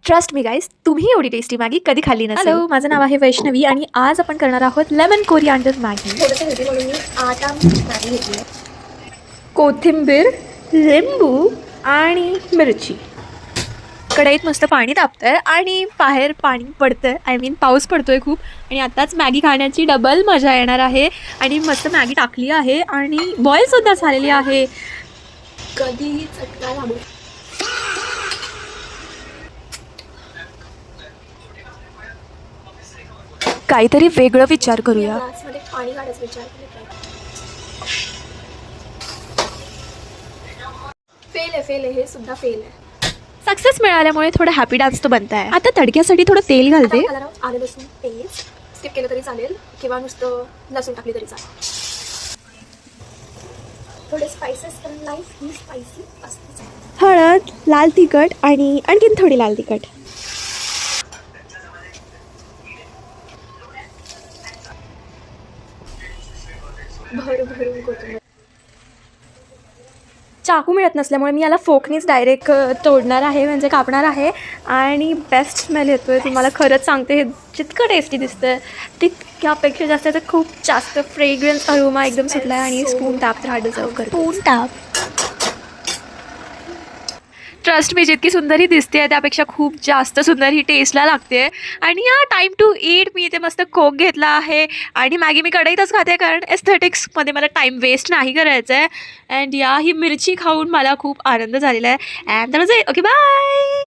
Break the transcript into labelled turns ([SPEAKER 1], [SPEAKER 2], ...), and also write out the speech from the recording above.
[SPEAKER 1] Trust me guys, तुम्ही एवढी tasty Maggi कधी खाल्ली नसेल. हॅलो, माझं नाव आहे वैष्णवी आणि आज आपण करणार आहोत लेमन कोरिअँडर मॅगी.
[SPEAKER 2] थोडंसं हेल्दी म्हणून मी आटा मॅगी घेतली आहे.
[SPEAKER 1] कोथिंबीर, लिंबू आणि मिरची. कढईत मस्त पाणी तापतंय आणि बाहेर पाणी पडतंय, आय मीन पाऊस पडतोय खूप. आणि आताच मॅगी खाण्याची डबल मजा येणार आहे. आणि मस्त मॅगी टाकली आहे आणि बॉईलसुद्धा झालेली आहे.
[SPEAKER 2] कधीही चटका लागू.
[SPEAKER 1] काहीतरी वेगळं विचार करूया.
[SPEAKER 2] ग्लासमध्ये पाणी काढायचा विचार केला. फेल आहे हे सुद्धा फेल आहे.
[SPEAKER 1] सक्सेस मिळाल्यामुळे थोडं हॅपी डान्स तो बनताय. आता तडक्यासाठी थोडं तेल घालते.
[SPEAKER 2] आले लसूण पेस्ट स्किप केलं तरी चालेल किंवा नुसतं लसूण टाकली तरी चालेल. थोडे स्पायसेस कारण लाईफ ही स्पायसी असते.
[SPEAKER 1] हळद, लाल तिखट आणि आणखीन थोडी लाल तिखट.
[SPEAKER 2] भरून कोथिंबीर.
[SPEAKER 1] चाकू मिळत नसल्यामुळे मी याला फोकनीच डायरेक्ट तोडणार आहे, म्हणजे कापणार आहे. आणि बेस्ट स्मेल येतो आहे, तुम्हाला खरंच सांगते. हे जितकं टेस्टी दिसतं आहे तितक्यापेक्षा जास्त तर खूप जास्त फ्रेग्रन्स अरोमा एकदम सुटला आहे. आणि स्पून टॅप तर हा डिझर्व करतो. Spoon tap. ट्रस्ट मी, जितकी सुंदर ही दिसते आहे त्यापेक्षा खूप जास्त सुंदर ही टेस्टला लागते. आणि या टाईम टू ईट मी इथे मस्त कोक घेतला आहे आणि मॅगी मी कढईतच खाते कारण एस्थेटिक्समध्ये मला टाईम वेस्ट नाही करायचं आहे. अँड या ही मिरची खाऊन मला खूप आनंद झालेला आहे. And okay, bye.